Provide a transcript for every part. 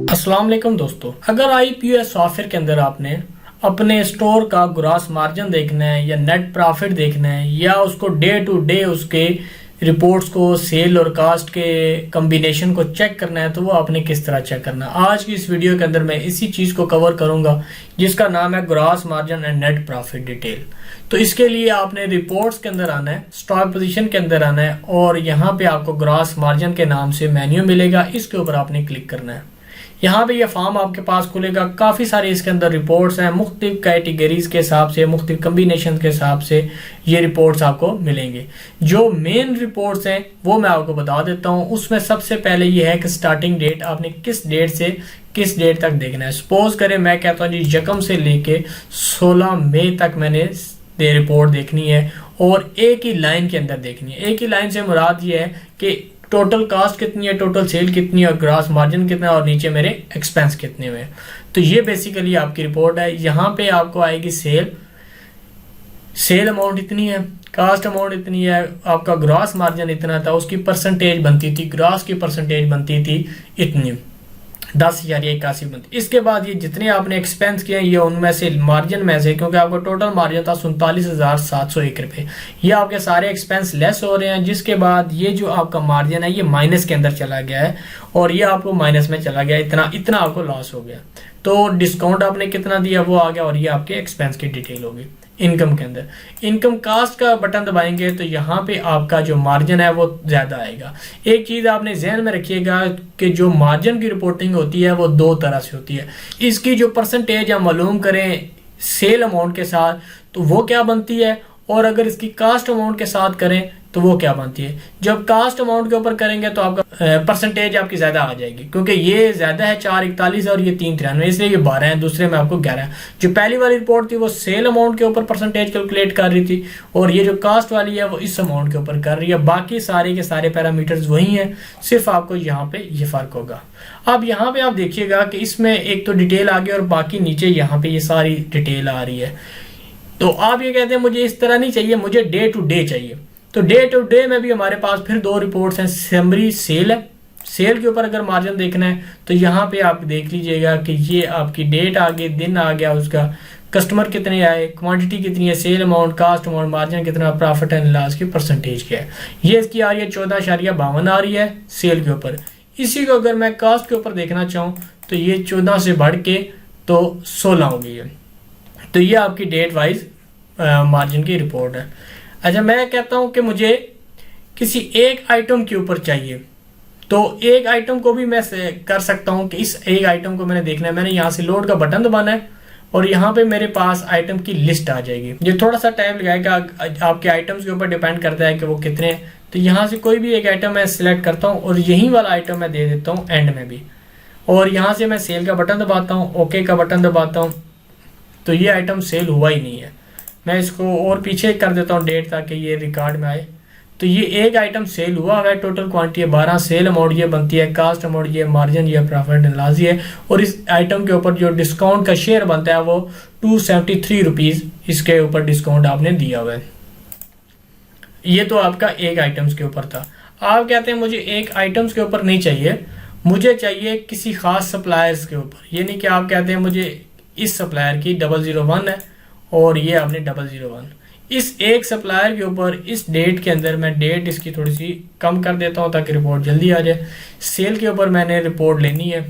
अस्सलाम वालेकुम दोस्तों, अगर आईपीओएस सॉफ्टवेयर के अंदर आपने अपने स्टोर का ग्रॉस मार्जिन देखना है या नेट प्रॉफिट देखना है या उसको डे टू डे उसके रिपोर्ट्स को सेल और कास्ट के कॉम्बिनेशन को चेक करना है, तो वो आपने किस तरह चेक करना है। आज की इस वीडियो के अंदर मैं इसी चीज़ को कवर करूंगा जिसका नाम है gross margin and net profit detail. तो इसके लिए आपने रिपोर्ट्स के अंदर आना है, स्टॉक पोजीशन के अंदर आना है और यहाँ पे आपको ग्रॉस मार्जिन के नाम से मेन्यू मिलेगा, इसके ऊपर आपने क्लिक करना है। यहाँ पे ये फॉर्म आपके पास खुलेगा, काफ़ी सारे इसके अंदर रिपोर्ट्स हैं, मुख्तलिफ कैटेगरीज के हिसाब से, मुख्तलिफ कम्बिनेशन के हिसाब से ये रिपोर्ट्स आपको मिलेंगे। जो मेन रिपोर्ट्स हैं वो मैं आपको बता देता हूँ। उसमें सबसे पहले ये है कि स्टार्टिंग डेट आपने किस डेट से किस डेट तक देखना है। सपोज करें मैं कहता हूँ जी यकम से लेके 16 मई तक मैंने ये रिपोर्ट देखनी है और एक ही लाइन के अंदर देखनी है। एक ही लाइन से मुराद ये है कि टोटल कास्ट कितनी है, टोटल सेल कितनी है और ग्रॉस मार्जिन कितना है और नीचे मेरे एक्सपेंस कितने हुए। तो ये बेसिकली आपकी रिपोर्ट है। यहाँ पे आपको आएगी सेल अमाउंट इतनी है, कास्ट अमाउंट इतनी है, आपका ग्रॉस मार्जिन इतना था, उसकी परसेंटेज बनती थी, ग्रॉस की परसेंटेज बनती थी इतनी 10,081 बनती। इसके बाद ये जितने आपने एक्सपेंस किए ये उनमें से मार्जिन में से, क्योंकि आपका टोटल मार्जिन था 47,701 रुपये, ये आपके सारे एक्सपेंस लेस हो रहे हैं। जिसके बाद ये जो आपका मार्जिन है ये माइनस के अंदर चला गया है और ये आपको माइनस में चला गया, इतना आपको लॉस हो गया। तो डिस्काउंट आपने कितना दिया वो आ गया और ये आपके एक्सपेंस की डिटेल होगी। इनकम के अंदर इनकम कास्ट का बटन दबाएंगे तो यहाँ पे आपका जो मार्जिन है वो ज्यादा आएगा। एक चीज आपने ध्यान में रखिएगा कि जो मार्जिन की रिपोर्टिंग होती है वो दो तरह से होती है। इसकी जो परसेंटेज हम मालूम करें सेल अमाउंट के साथ तो वो क्या बनती है, और अगर इसकी कास्ट अमाउंट के साथ करें तो वो क्या बनती है। जब कास्ट अमाउंट के ऊपर करेंगे तो आपका परसेंटेज आपकी ज्यादा आ जाएगी, क्योंकि ये ज्यादा है 441 और ये 393, इसलिए ये 12 है, दूसरे में आपको 11 है। जो पहली वाली रिपोर्ट थी वो सेल अमाउंट के ऊपर परसेंटेज कैलकुलेट कर रही थी और ये जो कास्ट वाली है वो इस अमाउंट के ऊपर कर रही है। बाकी सारे के सारे पैरामीटर्स वही हैं, सिर्फ आपको यहाँ पे ये फर्क होगा। अब यहाँ पे आप देखिएगा कि इसमें एक तो डिटेल आ गई और बाकी नीचे यहाँ पे ये सारी डिटेल आ रही है। तो आप ये कहते हैं मुझे इस तरह नहीं चाहिए, मुझे डे टू डे चाहिए। तो डे टू डे में भी हमारे पास फिर दो रिपोर्ट्स हैं। समरी सेल है, सेल के ऊपर अगर मार्जिन देखना है तो यहाँ पे आप देख लीजिएगा कि ये आपकी डेट आ गई, दिन आ गया, उसका कस्टमर कितने आए, क्वांटिटी कितनी है, sale amount, cost amount, margin कितना, प्रॉफिट एंड लॉस की परसेंटेज क्या है। ये इसकी आ रही है 14.52 आ रही है सेल के ऊपर। इसी को अगर मैं कास्ट के ऊपर देखना चाहूँ तो ये 14 से बढ़ के तो 16 हो गई है। तो ये आपकी डेट वाइज मार्जिन की रिपोर्ट है। अच्छा, मैं कहता हूं कि मुझे किसी एक आइटम के ऊपर चाहिए, तो एक आइटम को भी मैं कर सकता हूं कि इस एक आइटम को मैंने देखना है। मैंने यहां से लोड का बटन दबाना है और यहाँ पे मेरे पास आइटम की लिस्ट आ जाएगी। ये थोड़ा सा टाइम लगाएगा, आपके आइटम्स के ऊपर डिपेंड करता है कि वो कितने हैं। तो यहाँ से कोई भी एक आइटम मैं सिलेक्ट करता हूँ और यही वाला आइटम मैं दे देता हूँ एंड में भी, और यहाँ से मैं सेल का बटन दबाता हूँ, ओके का बटन दबाता हूँ, तो ये आइटम सेल हुआ ही नहीं है। मैं इसको और पीछे कर देता हूँ डेट ताकि ये रिकॉर्ड में आए। तो ये एक आइटम सेल हुआ है, टोटल क्वांटिटी है 12, सेल अमाउंट ये बनती है, कास्ट अमाउंट ये, मार्जिन ये, प्रॉफिट एंड लॉस है, और इस आइटम के ऊपर जो डिस्काउंट का शेयर बनता है वो 273 रुपीज़ इसके ऊपर डिस्काउंट आपने दिया हुआ है। ये तो आपका एक आइटम्स के ऊपर था। आप कहते हैं मुझे एक आइटम्स के ऊपर नहीं चाहिए, मुझे चाहिए किसी खास सप्लायर्स के ऊपर। ये नहीं कि आप कहते हैं मुझे इस सप्लायर की 001 है और ये आपने 001, इस एक सप्लायर के ऊपर इस डेट के अंदर मैं डेट इसकी थोड़ी सी कम कर देता हूँ ताकि रिपोर्ट जल्दी आ जाए। सेल के ऊपर मैंने रिपोर्ट लेनी है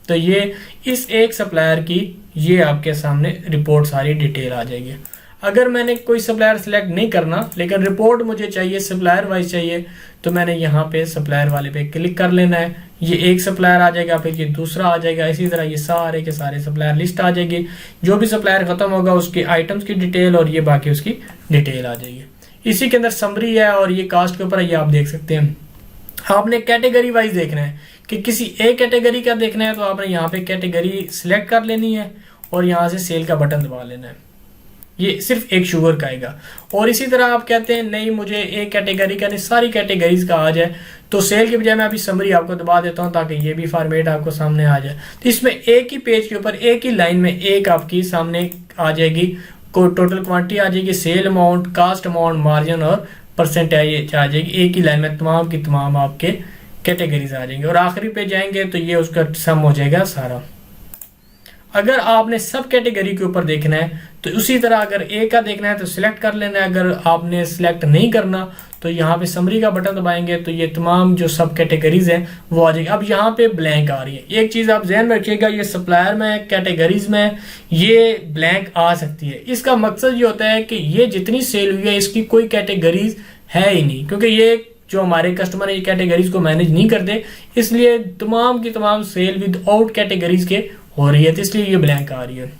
तो ये इस एक सप्लायर की ये आपके सामने रिपोर्ट सारी डिटेल आ जाएगी। अगर मैंने कोई सप्लायर सिलेक्ट नहीं करना लेकिन रिपोर्ट मुझे चाहिए सप्लायर वाइज चाहिए तो मैंने यहाँ पे सप्लायर वाले पे क्लिक कर लेना है। ये एक सप्लायर आ जाएगा, फिर ये दूसरा आ जाएगा, इसी तरह ये सारे के सारे सप्लायर लिस्ट आ जाएगी। जो भी सप्लायर खत्म होगा उसके आइटम्स की डिटेल और ये बाकी उसकी डिटेल आ जाएगी। इसी के अंदर समरी है और ये कास्ट के ऊपर ये आप देख सकते हैं। आपने कैटेगरी वाइज देखना है कि किसी एक कैटेगरी का देखना है तो आपने यहाँ पे कैटेगरी सिलेक्ट कर लेनी है और यहाँ से सेल का बटन दबा लेना है। ये सिर्फ एक शुगर का आएगा। और इसी तरह आप कहते हैं नहीं मुझे एक कैटेगरी का नहीं सारी कैटेगरीज का आ जाए तो सेल के बजाय मैं अभी समरी आपको दबा देता हूं ताकि ये भी फॉर्मेट आपको सामने आ जाए। तो इसमें एक ही पेज के ऊपर एक ही लाइन में एक आपकी सामने आ जाएगी को टोटल क्वांटिटी आ जाएगी, sale amount, cost amount, margin और परसेंटेज आ जाएगी। एक ही लाइन में तमाम की तमाम आपके कैटेगरीज आ जाएंगे और आखिरी पे जाएंगे तो ये उसका सम हो जाएगा सारा। अगर आपने सब कैटेगरी के ऊपर देखना है तो उसी तरह अगर ए का देखना है तो सिलेक्ट कर लेना है। अगर आपने सिलेक्ट नहीं करना तो यहाँ पे समरी का बटन दबाएंगे तो ये तमाम जो सब कैटेगरीज हैं वो आ जाएगी। अब यहाँ पे ब्लैंक आ रही है। एक चीज आप ध्यान में रखिएगा, ये सप्लायर में कैटेगरीज में ये ब्लैंक आ सकती है। इसका मकसद ये होता है कि ये जितनी सेल हुई है इसकी कोई कैटेगरीज है ही नहीं, क्योंकि ये जो हमारे कस्टमर है ये कैटेगरीज को मैनेज नहीं करते, इसलिए तमाम की तमाम सेल विद आउट कैटेगरीज के हो रही है, तो इसलिए ये ब्लैंक आ रही है।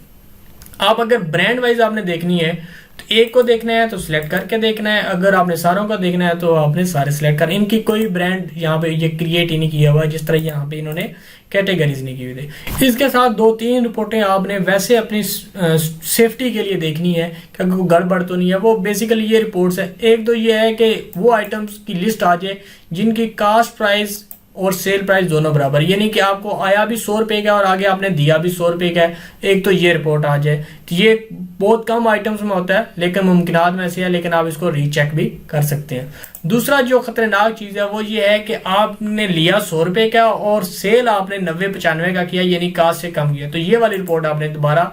आप अगर ब्रांड वाइज आपने देखनी है तो एक को देखना है तो सिलेक्ट करके देखना है, अगर आपने सारों का देखना है तो आपने सारे सिलेक्ट कर। इनकी कोई ब्रांड यहाँ पे ये क्रिएट ही नहीं किया हुआ, जिस तरह यहाँ पे इन्होंने कैटेगरीज नहीं की हुई थी। इसके साथ 2-3 रिपोर्टें आपने वैसे अपनी सेफ्टी के लिए देखनी है कि कोई गड़बड़ तो नहीं है। वो बेसिकली ये रिपोर्ट्स है, एक तो ये है कि वो आइटम्स की लिस्ट आ जाए जिनकी कास्ट प्राइस और सेल प्राइस दोनों बराबर, यानी कि आपको आया भी 100 रुपए का और आगे आपने दिया भी 100 रुपए का है, एक तो ये रिपोर्ट आ जाए। तो ये बहुत कम आइटम्स में होता है लेकिन मुमकिनात में से है, लेकिन आप इसको रीचेक भी कर सकते हैं। दूसरा जो खतरनाक चीज है वो ये है कि आपने लिया 100 रुपए का और सेल आपने 90-95 का किया, यानी कास्ट से कम किया, तो ये वाली रिपोर्ट आपने दोबारा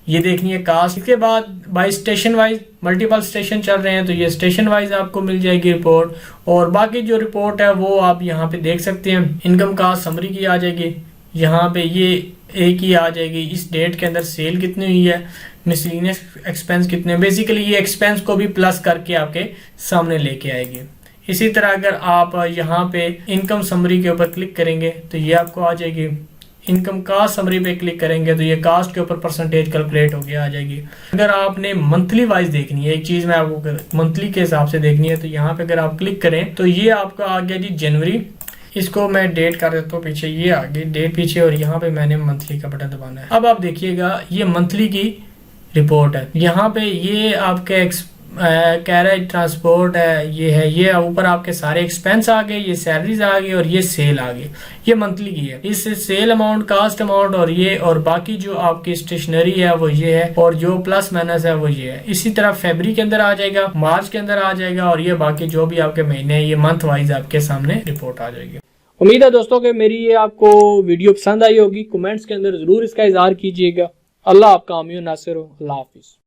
ये देखनी है कास्ट। इसके बाद bye station wise, multiple station चल रहे हैं तो ये स्टेशन वाइज आपको मिल जाएगी रिपोर्ट, और बाकी जो रिपोर्ट है वो आप यहाँ पे देख सकते हैं। इनकम कास्ट समरी की आ जाएगी, यहाँ पे ये एक ही आ जाएगी, इस डेट के अंदर सेल कितनी हुई है, मिसलिनियस एक्सपेंस कितने, बेसिकली ये एक्सपेंस को भी प्लस करके आपके सामने लेके आएगी। इसी तरह अगर आप यहाँ पे इनकम समरी के ऊपर क्लिक करेंगे तो ये आपको आ जाएगी। इनकम कास्ट समरी पे क्लिक करेंगे तो ये कास्ट के ऊपर परसेंटेज कैलकुलेट होके आ जाएगी। अगर आपने मंथली वाइज देखनी है, एक चीज मैं आपको मंथली के हिसाब से देखनी है तो यहाँ पे अगर आप क्लिक करें तो ये आपका आ गया जी जनवरी। इसको मैं डेट कर देता हूँ पीछे, ये आ गई डेट पीछे और यहाँ पे मैंने मंथली का बटन दबाना है। अब आप देखिएगा ये मंथली की रिपोर्ट है। यहाँ पे ये आपके कैरेज ट्रांसपोर्ट है, ये ऊपर आपके सारे एक्सपेंस आ गए, ये सैलरीज आ गई और ये सेल आ गई। ये मंथली की है। इससे सेल अमाउंट, कास्ट अमाउंट और ये और बाकी जो आपकी स्टेशनरी है वो ये है, और जो प्लस माइनस है वो ये है। इसी तरह फरवरी के अंदर आ जाएगा, मार्च के अंदर आ जाएगा, और ये बाकी जो भी आपके महीने हैं ये मंथ वाइज आपके सामने रिपोर्ट आ जाएगी। उम्मीद है दोस्तों कि मेरी ये आपको वीडियो पसंद आई होगी। कमेंट्स के अंदर जरूर इसका इजहार कीजिएगा। अल्लाह आपका आमीन नासिर हो। अल्लाह हाफिज।